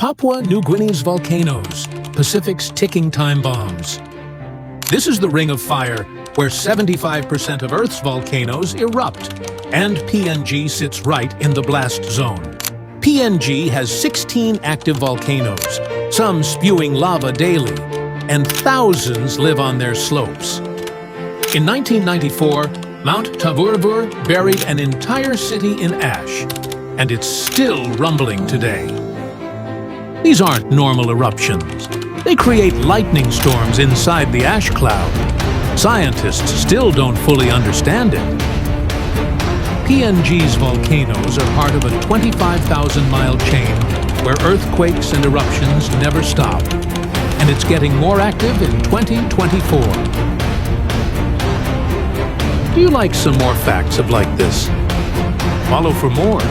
Papua New Guinea's volcanoes, Pacific's ticking time bombs. This is the Ring of Fire, where 75% of Earth's volcanoes erupt, and PNG sits right in the blast zone. PNG has 16 active volcanoes, some spewing lava daily, and thousands live on their slopes. In 1994, Mount Tavurvur buried an entire city in ash, and it's still rumbling today. These aren't normal eruptions. They create lightning storms inside the ash cloud. Scientists still don't fully understand it. PNG's volcanoes are part of a 25,000-mile chain where earthquakes and eruptions never stop, and it's getting more active in 2024. Do you like some more facts of like this? Follow for more.